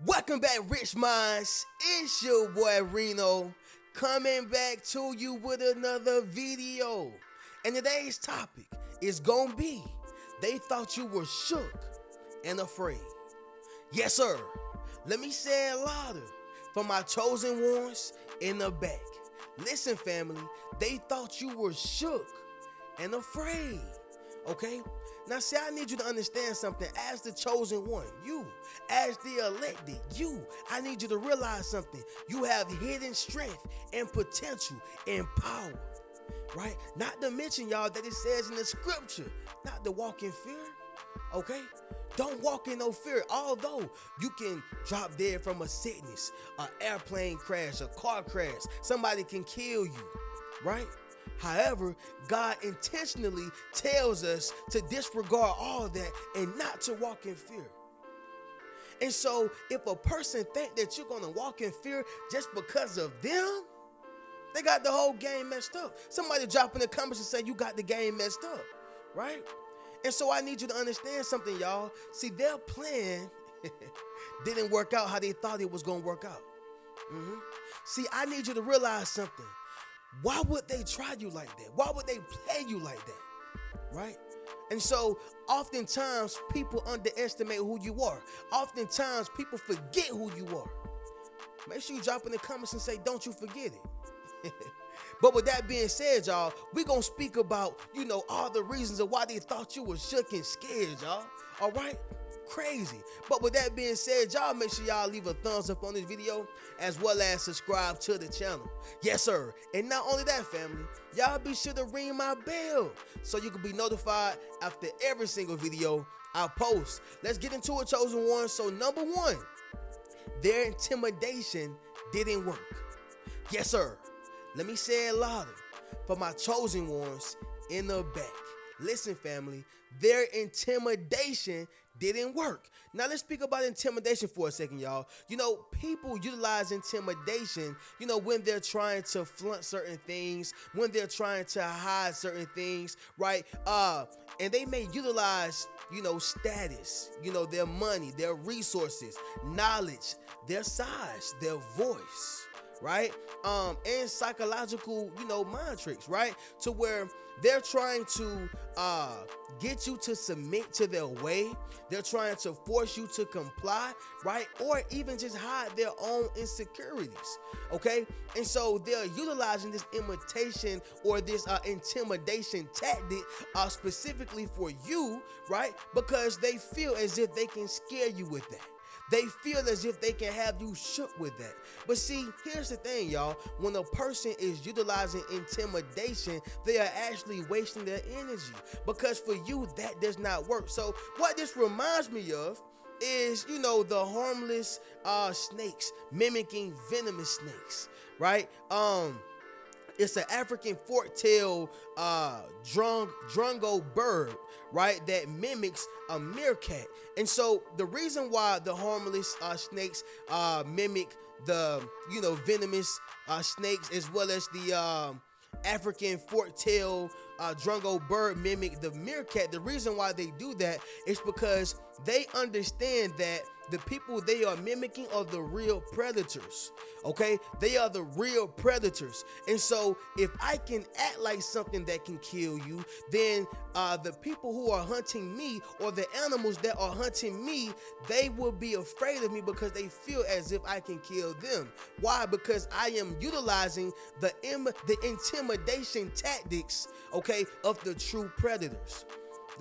Welcome back, Rich Minds. It's your boy Reno coming back to you with another video. And today's topic is gonna be they thought you were shook and afraid. Yes, sir. Let me say it louder for my chosen ones in the back. Listen, family, they thought you were shook and afraid. Okay? Now, see, I need you to understand something. As the chosen one, you, as the elected, you, I need you to realize something. You have hidden strength and potential and power, right? Not to mention, y'all, that it says in the scripture, not to walk in fear, okay? Don't walk in no fear. Although you can drop dead from a sickness, an airplane crash, a car crash, somebody can kill you, right? However, God intentionally tells us to disregard all that and not to walk in fear. And so if a person think that you're going to walk in fear just because of them, they got the whole game messed up. Somebody drop in the comments and say you got the game messed up, right? And so I need you to understand something, y'all. See, their plan didn't work out how they thought it was going to work out. See, I need you to realize something. Why would they try you like that? Why would they play you like that? Right? And so oftentimes people underestimate who you are. Oftentimes people forget who you are. Make sure you drop in the comments and say, don't you forget it. But with that being said, y'all, we're going to speak about, all the reasons of why they thought you were shook and scared, y'all. All right? Crazy. But with that being said, y'all make sure y'all leave a thumbs up on this video as well as subscribe to the channel. Yes, sir. And not only that, family, y'all be sure to ring my bell so you can be notified after every single video I post. Let's get into it, chosen one. So number one, their intimidation didn't work. Yes, sir. Let me say it louder for my chosen ones in the back. Listen, family, their intimidation didn't work. Now, let's speak about intimidation for a second, y'all. People utilize intimidation, when they're trying to flaunt certain things, when they're trying to hide certain things, right? And they may utilize, status, their money, their resources, knowledge, their size, their voice, right? And psychological, mind tricks, right? To where they're trying to get you to submit to their way. They're trying to force you to comply, right? Or even just hide their own insecurities, okay? And so they're utilizing this imitation or this intimidation tactic specifically for you, right? Because they feel as if they can scare you with that. They feel as if they can have you shook with that. But see, here's the thing, y'all. When a person is utilizing intimidation, they are actually wasting their energy. Because for you, that does not work. So what this reminds me of is, the harmless snakes mimicking venomous snakes, right? It's an African fork-tailed drongo bird, right, that mimics a meerkat. And so the reason why the harmless snakes mimic the, venomous snakes, as well as the African fork-tailed drongo bird mimic the meerkat, the reason why they do that is because they understand that the people they are mimicking are the real predators, okay? They are the real predators. And so if I can act like something that can kill you, then the people who are hunting me or the animals that are hunting me, they will be afraid of me because they feel as if I can kill them. Why? Because I am utilizing the intimidation tactics, okay, of the true predators.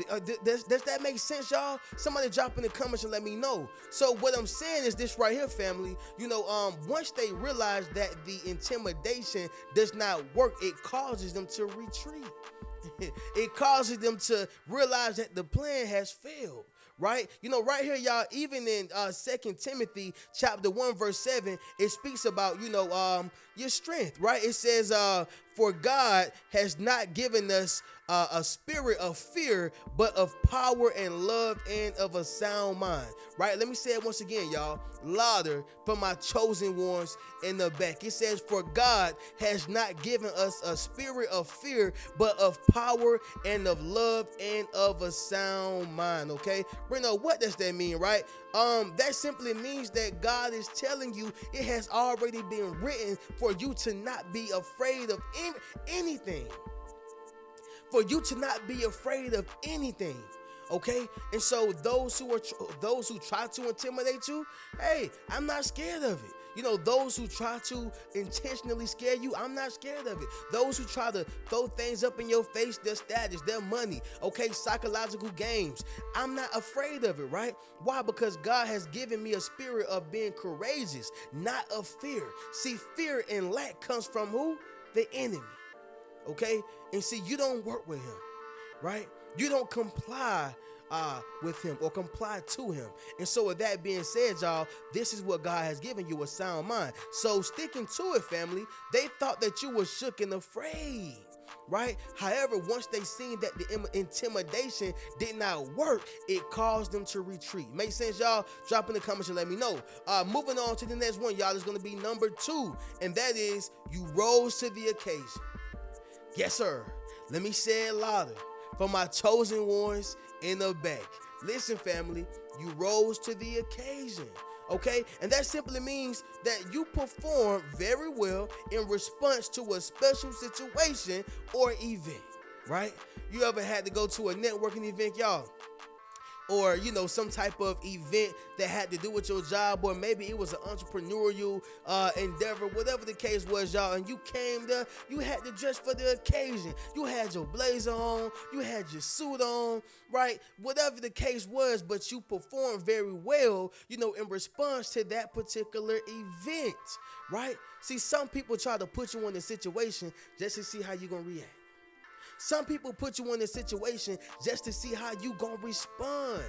Does that make sense, y'all? Somebody drop in the comments and let me know. So what I'm saying is this right here, family. Once they realize that the intimidation does not work, it causes them to retreat. It causes them to realize that the plan has failed. Right? Right here, y'all, even in 2 Timothy chapter 1, verse 7, it speaks about, your strength, right? It says, for God has not given us a spirit of fear, but of power and love and of a sound mind, right? Let me say it once again, y'all, louder for my chosen ones in the back. It says, for God has not given us a spirit of fear, but of power and of love and of a sound mind, okay? Reno, what does that mean, right? That simply means that God is telling you it has already been written for you to not be afraid of anything. For you to not be afraid of anything. Okay, and so those who try to intimidate you, hey, I'm not scared of it. You know, those who try to intentionally scare you, I'm not scared of it. Those who try to throw things up in your face, their status, their money, okay, psychological games, I'm not afraid of it, right? Why? Because God has given me a spirit of being courageous, not of fear. See, fear and lack comes from who? The enemy, okay? And see, you don't work with him, right? You don't comply with him or comply to him. And so with that being said, y'all, this is what God has given you, a sound mind. So sticking to it, family, they thought that you were shook and afraid, right? However, once they seen that the intimidation did not work, it caused them to retreat. Make sense, y'all? Drop in the comments and let me know. Moving on to the next one, y'all, is going to be number 2, and that is you rose to the occasion. Yes, sir. Let me say it louder. For my chosen ones in the back. Listen, family, you rose to the occasion, okay? And that simply means that you performed very well in response to a special situation or event, right? You ever had to go to a networking event, y'all? Or, you know, some type of event that had to do with your job, or maybe it was an entrepreneurial endeavor, whatever the case was, y'all, and you came there, you had to dress for the occasion. You had your blazer on, you had your suit on, right? Whatever the case was, but you performed very well, you know, in response to that particular event, right? See, some people try to put you in a situation just to see how you're going to react. Some people put you in a situation just to see how you gonna respond,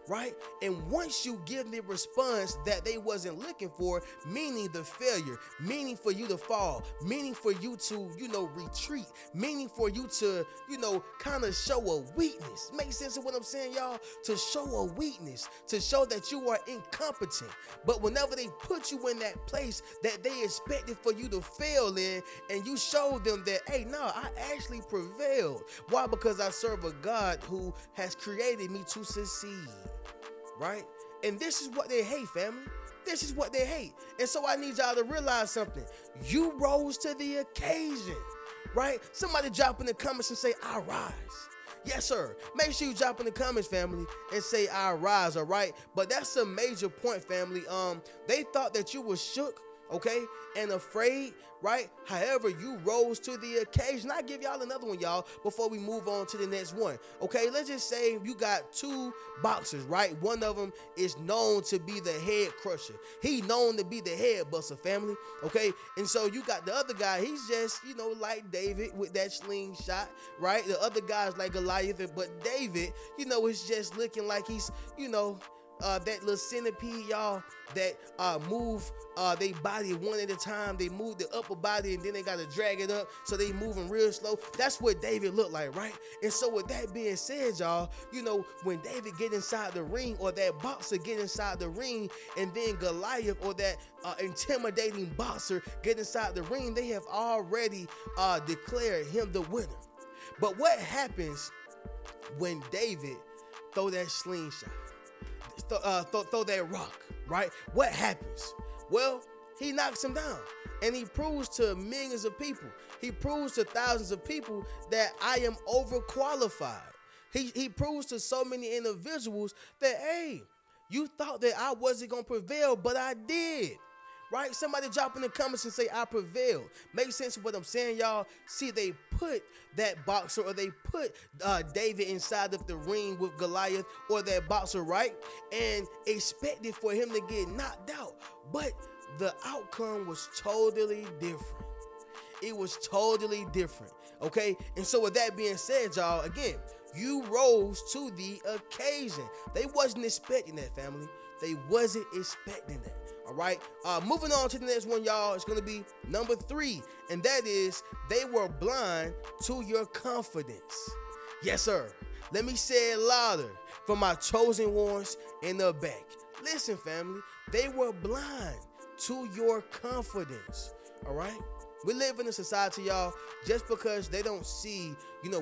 right? And once you give the response that they wasn't looking for, meaning the failure, meaning for you to fall, meaning for you to, you know, retreat, meaning for you to, you know, kind of show a weakness. Make sense of what I'm saying, y'all? To show a weakness, to show that you are incompetent. But whenever they put you in that place that they expected for you to fail in, and you show them that, hey, no, I actually prevailed. Why? Because I serve a God who has created me to succeed, right? And this is what they hate, family. This is what they hate. And so I need y'all to realize something. You rose to the occasion, right? Somebody drop in the comments and say, I rise. Yes, sir. Make sure you drop in the comments, family, and say, I rise, all right? But that's a major point, family. They thought that you were shook, okay, and afraid, right? However, you rose to the occasion. I'll give y'all another one, y'all, before we move on to the next one. Okay, let's just say you got 2 boxers, right? One of them is known to be the head crusher. He known to be the head buster, family, okay? And so you got the other guy, he's just, you know, like David with that slingshot, right? The other guy's like Goliath, but David, you know, is just looking like he's, you know, that little centipede, y'all, that move they body one at a time. They move the upper body and then they gotta drag it up, so they moving real slow. That's what David looked like, right? And so with that being said, y'all, you know, when David get inside the ring, or that boxer get inside the ring, and then Goliath, or that intimidating boxer get inside the ring, they have already declared him the winner. But what happens when David throw that slingshot? Throw that rock, right? What happens? Well, he knocks him down, and he proves to millions of people, he proves to thousands of people that I am overqualified. He proves to so many individuals that, hey, you thought that I wasn't gonna prevail, but I did. Right? Somebody drop in the comments and say, I prevailed. Make sense of what I'm saying, y'all? See, they put that boxer, or they put David inside of the ring with Goliath, or that boxer, right? And expected for him to get knocked out. But the outcome was totally different. It was totally different, okay? And so with that being said, y'all, again, you rose to the occasion. They wasn't expecting that, family. They wasn't expecting that. All right, moving on to the next one, y'all. It's going to be number 3, and that is they were blind to your confidence. Yes, sir. Let me say it louder for my chosen ones in the back. Listen, family, they were blind to your confidence. All right, We live in a society, y'all, just because they don't see,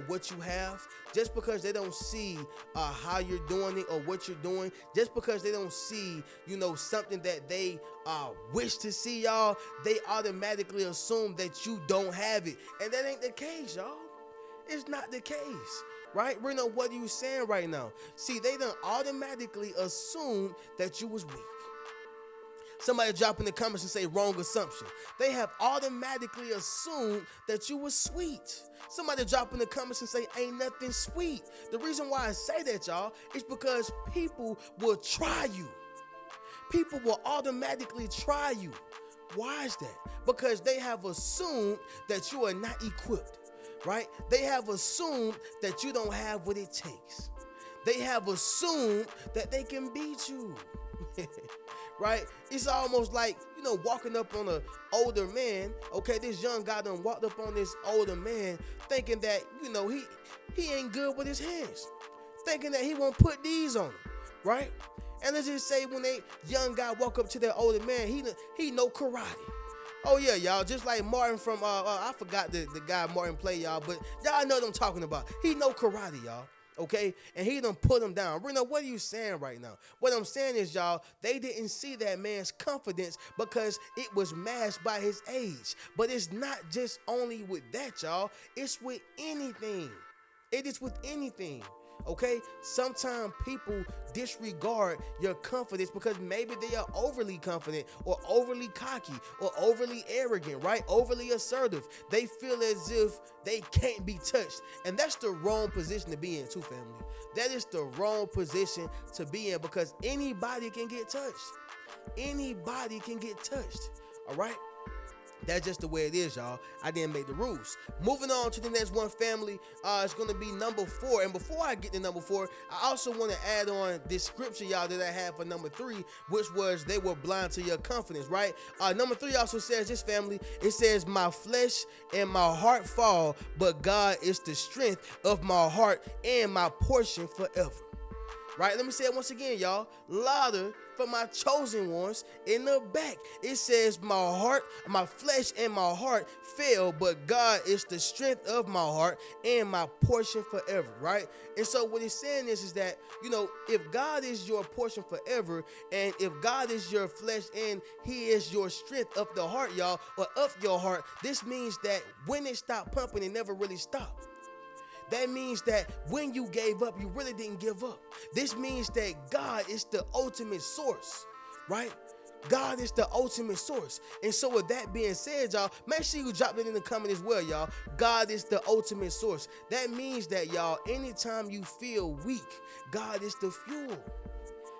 what you have, just because they don't see how you're doing it or what you're doing, just because they don't see, something that they wish to see, y'all, they automatically assume that you don't have it. And that ain't the case, y'all. It's not the case. Right? Reno, what are you saying right now? See, they done automatically assume that you was weak. Somebody drop in the comments and say wrong assumption. They have automatically assumed that you was sweet. Somebody drop in the comments and say ain't nothing sweet. The reason why I say that, y'all, is because people will try you. People will automatically try you. Why is that? Because they have assumed that you are not equipped, right? They have assumed that you don't have what it takes. They have assumed that they can beat you. Right? It's almost like, walking up on an older man. Okay, this young guy done walked up on this older man thinking that, he ain't good with his hands. Thinking that he won't put these on him. Right? And let's just say when that young guy walk up to that older man, he know karate. Oh yeah, y'all, just like Martin from, I forgot the guy Martin play, y'all, but y'all know what I'm talking about. He know karate, y'all. Okay, and he done put him down. Reno, what are you saying right now? What I'm saying is, y'all, they didn't see that man's confidence because it was masked by his age. But it's not just only with that, y'all. It's with anything. It is with anything. Okay, sometimes people disregard your confidence because maybe they are overly confident or overly cocky or overly arrogant, right? Overly assertive. They feel as if they can't be touched. And that's the wrong position to be in too, family. That is the wrong position to be in because anybody can get touched. Anybody can get touched, all right? That's just the way it is, y'all. I didn't make the rules. Moving on to the next one, family. It's going to be number 4. And before I get to number 4, I also want to add on this scripture, y'all, that I have for number 3, which was they were blind to your confidence, right? Number 3 also says this, family. It says, my flesh and my heart fall, but God is the strength of my heart and my portion forever. Right? Let me say it once again, y'all. Louder for my chosen ones in the back. It says, my flesh and my heart fail, but God is the strength of my heart and my portion forever, right? And so what it's saying is that, if God is your portion forever, and if God is your flesh and he is your strength of the heart, y'all, or of your heart, this means that when it stopped pumping, it never really stopped. That means that when you gave up, you really didn't give up. This means that God is the ultimate source, right? God is the ultimate source. And so with that being said, y'all, make sure you drop it in the comment as well, y'all. God is the ultimate source. That means that, y'all, anytime you feel weak, God is the fuel.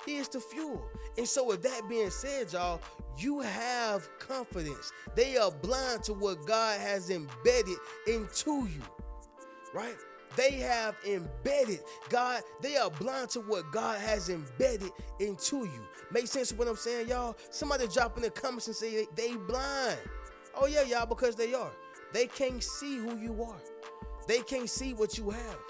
He is the fuel. And so with that being said, y'all, you have confidence. They are blind to what God has embedded into you, right? They have embedded God. They are blind to what God has embedded into you. Make sense of what I'm saying, y'all? Somebody drop in the comments and say they blind. Oh yeah, y'all, because they are. They can't see who you are. They can't see what you have.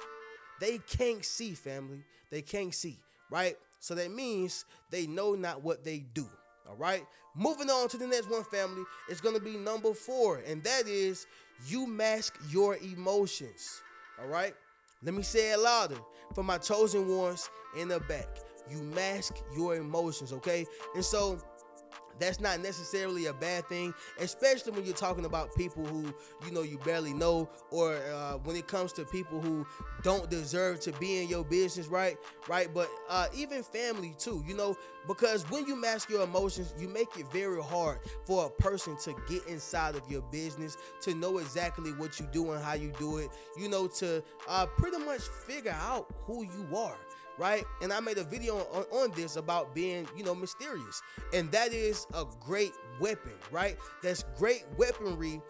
They can't see, family. They can't see, right? So that means they know not what they do. All right. Moving on to the next one, family. It's going to be number 4, and that is you mask your emotions. All right, let me say it louder for my chosen ones in the back. You mask your emotions, okay? And so that's not necessarily a bad thing, especially when you're talking about people who, you barely know, or when it comes to people who don't deserve to be in your business, right? But even family too, because when you mask your emotions, you make it very hard for a person to get inside of your business, to know exactly what you do and how you do it, to pretty much figure out who you are. Right? And I made a video on this about being, mysterious. And that is a great weapon, right? That's great weaponry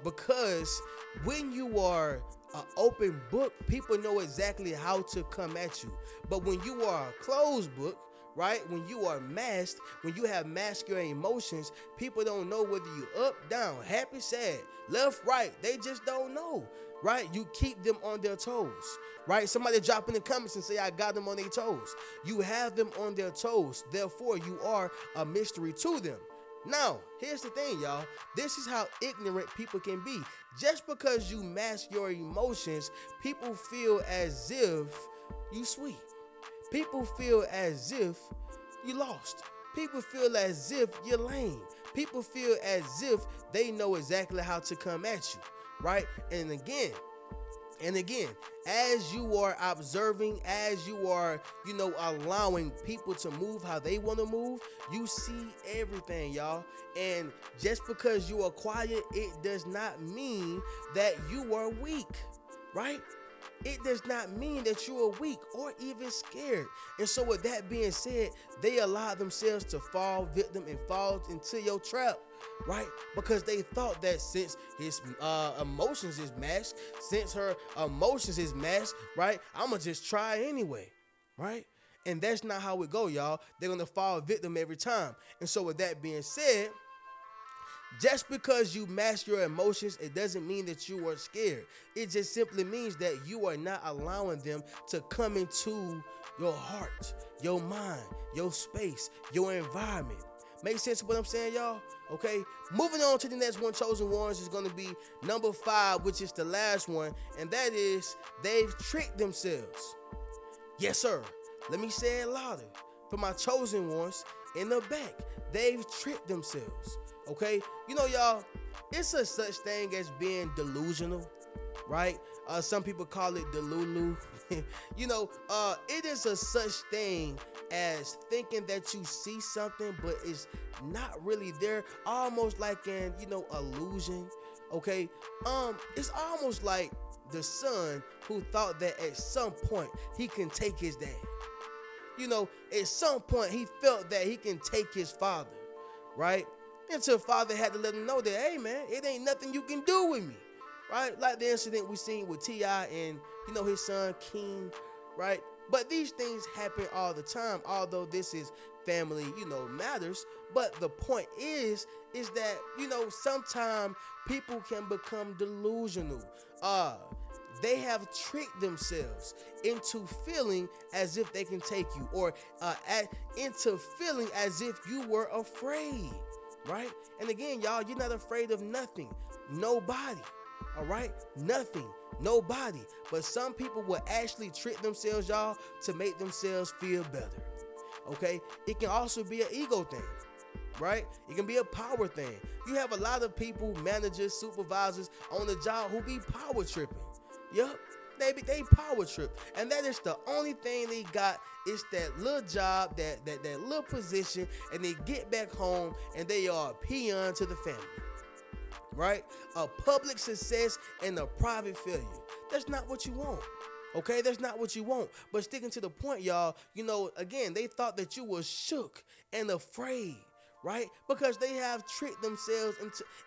because when you are an open book, people know exactly how to come at you. But when you are a closed book, right? When you are masked, when you have masked your emotions, people don't know whether you up, down, happy, sad, left, right. They just don't know, right? You keep them on their toes, right? Somebody drop in the comments and say, I got them on their toes. You have them on their toes. Therefore, you are a mystery to them. Now, here's the thing, y'all. This is how ignorant people can be. Just because you mask your emotions, people feel as if you sweet. People feel as if you lost. People feel as if you're lame. People feel as if they know exactly how to come at you, right? And again, as you are observing, as you are, allowing people to move how they want to move, you see everything, y'all. And just because you are quiet, it does not mean that you are weak, right? It does not mean that you are weak or even scared. And so with that being said, they allow themselves to fall victim and fall into your trap, right? Because they thought that since his emotions is masked, since her emotions is masked, right, I'ma just try anyway, right? And that's not how it go, y'all. They're gonna fall victim every time. And so with that being said, just because you mask your emotions, it doesn't mean that you are scared. It just simply means that you are not allowing them to come into your heart, your mind, your space, your environment. Make sense of what I'm saying, y'all? Okay, moving on to the next one, chosen ones, is going to be number 5, which is the last one, and that is they've tricked themselves. Yes, sir. Let me say it louder. For my chosen ones in the back, they've tricked themselves. Okay, y'all, it's a such thing as being delusional, right? Some people call it delulu. It is a such thing as thinking that you see something, but it's not really there. Almost like an, illusion. Okay, it's almost like the son who thought that at some point he can take his dad. At some point he felt that he can take his father, right? Until father had to let him know that, hey man, it ain't nothing you can do with me, right? Like the incident we seen with T.I. and, his son King, right? But these things happen all the time, although this is family, matters. But the point is that, sometimes people can become delusional. They have tricked themselves into feeling as if they can take you, or into feeling as if you were afraid, right? And again, y'all, you're not afraid of nothing, nobody, all right? Nothing, nobody. But some people will actually trick themselves, y'all, to make themselves feel better, okay? It can also be an ego thing, right? It can be a power thing. You have a lot of people, managers, supervisors on the job who be power tripping. Yup, they power trip, and that is the only thing they got. It's that little job, that little position, and they get back home and they are a peon to the family, right? A public success and a private failure. That's not what you want. Okay, that's not what you want. But sticking to the point, y'all, again, they thought that you were shook and afraid, right? Because they have tricked themselves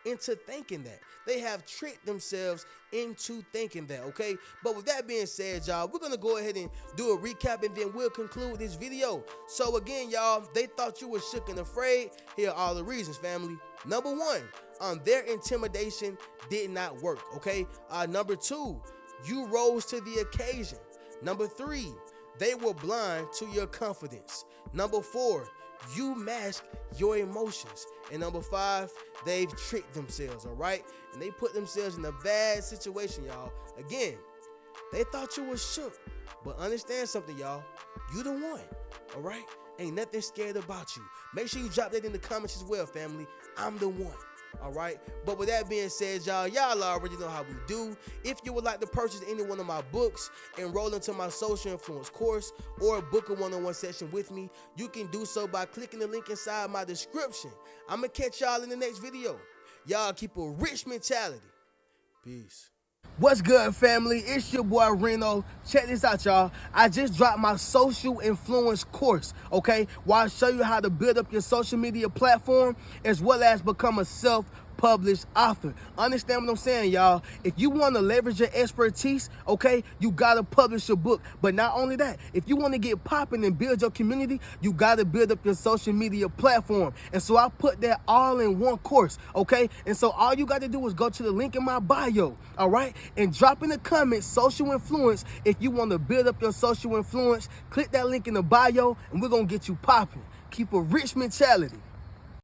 into thinking that. They have tricked themselves into thinking that, okay? But with that being said, y'all, we're going to go ahead and do a recap, and then we'll conclude this video. So again, y'all, they thought you were shook and afraid. Here are all the reasons, family. Number 1, their intimidation did not work, okay? Number 2, you rose to the occasion. Number 3, they were blind to your confidence. Number 4, you mask your emotions. And number 5, they've tricked themselves, all right? And they put themselves in a bad situation, y'all. Again, they thought you were shook. But understand something, y'all. You the one, all right? Ain't nothing scared about you. Make sure you drop that in the comments as well, family. I'm the one. All right, but with that being said, y'all already know how we do. If you would like to purchase any one of my books, enroll into my social influence course, or book a one-on-one session with me, you can do so by clicking the link inside my description. I'm gonna catch y'all in the next video. Y'all keep a rich mentality. Peace. What's good, family? It's your boy Reno. Check this out, y'all. I just dropped my social influence course, okay? Where I show you how to build up your social media platform as well as become a self-published author. Understand what I'm saying, y'all? If you want to leverage your expertise, okay, you got to publish your book. But not only that, if you want to get popping and build your community, you got to build up your social media platform. And so I put that all in one course, okay? And so all you got to do is go to the link in my bio, all right? And drop in the comments social influence if you want to build up your social influence. Click that link in the bio and we're going to get you popping. Keep a rich mentality.